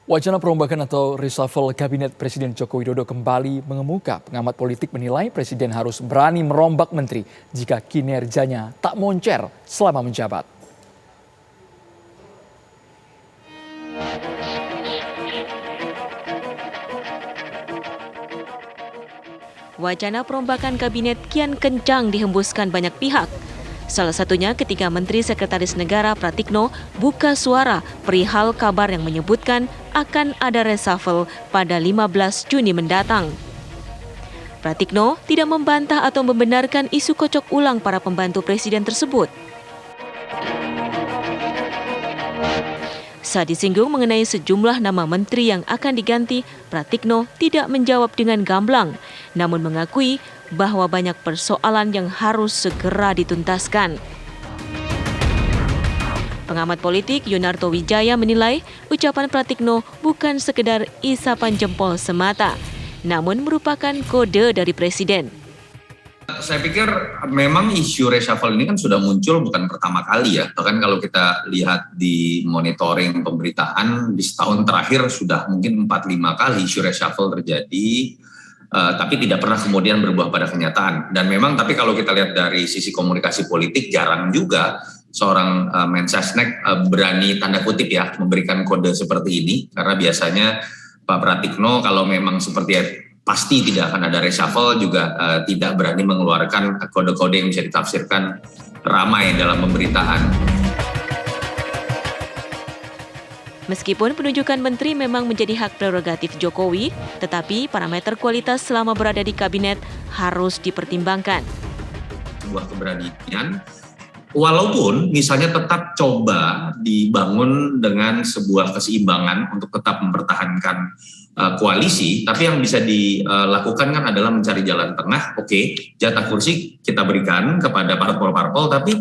Wacana perombakan atau reshuffle Kabinet Presiden Joko Widodo kembali mengemuka. Pengamat politik menilai Presiden harus berani merombak menteri jika kinerjanya tak moncer selama menjabat. Wacana perombakan kabinet kian kencang dihembuskan banyak pihak. Salah satunya ketika Menteri Sekretaris Negara Pratikno buka suara perihal kabar yang menyebutkan akan ada reshuffle pada 15 Juni mendatang. Pratikno tidak membantah atau membenarkan isu kocok ulang para pembantu presiden tersebut. Saat disinggung mengenai sejumlah nama menteri yang akan diganti, Pratikno tidak menjawab dengan gamblang, namun mengakui bahwa banyak persoalan yang harus segera dituntaskan. Pengamat politik Yunarto Wijaya menilai ucapan Pratikno bukan sekedar isapan jempol semata, namun merupakan kode dari Presiden. Saya pikir memang isu reshuffle ini kan sudah muncul bukan pertama kali ya. Bahkan kalau kita lihat di monitoring pemberitaan di setahun terakhir sudah mungkin 4-5 kali isu reshuffle terjadi. Tapi tidak pernah kemudian berbuah pada kenyataan. Dan memang tapi kalau kita lihat dari sisi komunikasi politik jarang juga seorang Mensesnek berani tanda kutip ya memberikan kode seperti ini. Karena biasanya Pak Pratikno kalau memang seperti pasti tidak akan ada reshuffle juga tidak berani mengeluarkan kode-kode yang bisa ditafsirkan ramai dalam pemberitaan. Meskipun penunjukan menteri memang menjadi hak prerogatif Jokowi, tetapi parameter kualitas selama berada di kabinet harus dipertimbangkan. Sebuah keberanian, walaupun misalnya tetap coba dibangun dengan sebuah keseimbangan untuk tetap mempertahankan koalisi, tapi yang bisa dilakukan kan adalah mencari jalan tengah. Oke, jatah kursi kita berikan kepada parpol-parpol, tapi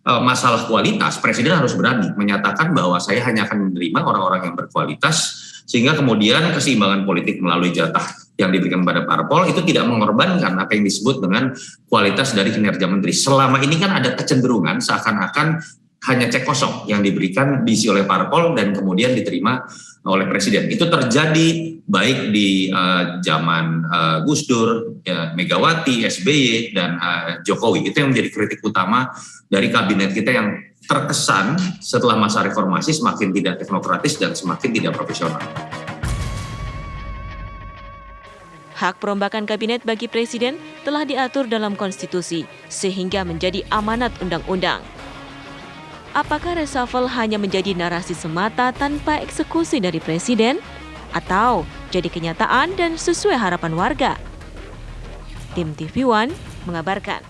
masalah kualitas, Presiden harus berani menyatakan bahwa saya hanya akan menerima orang-orang yang berkualitas, sehingga kemudian keseimbangan politik melalui jatah yang diberikan pada parpol itu tidak mengorbankan apa yang disebut dengan kualitas dari kinerja menteri. Selama ini kan ada kecenderungan seakan-akan hanya cek kosong yang diberikan diisi oleh parpol dan kemudian diterima oleh Presiden. Itu terjadi baik di zaman Gus Dur, Megawati, SBY, dan Jokowi. Itu yang menjadi kritik utama dari kabinet kita yang terkesan setelah masa reformasi semakin tidak teknokratis dan semakin tidak profesional. Hak perombakan kabinet bagi Presiden telah diatur dalam konstitusi sehingga menjadi amanat undang-undang. Apakah reshuffle hanya menjadi narasi semata tanpa eksekusi dari Presiden? Atau jadi kenyataan dan sesuai harapan warga? Tim TV One mengabarkan.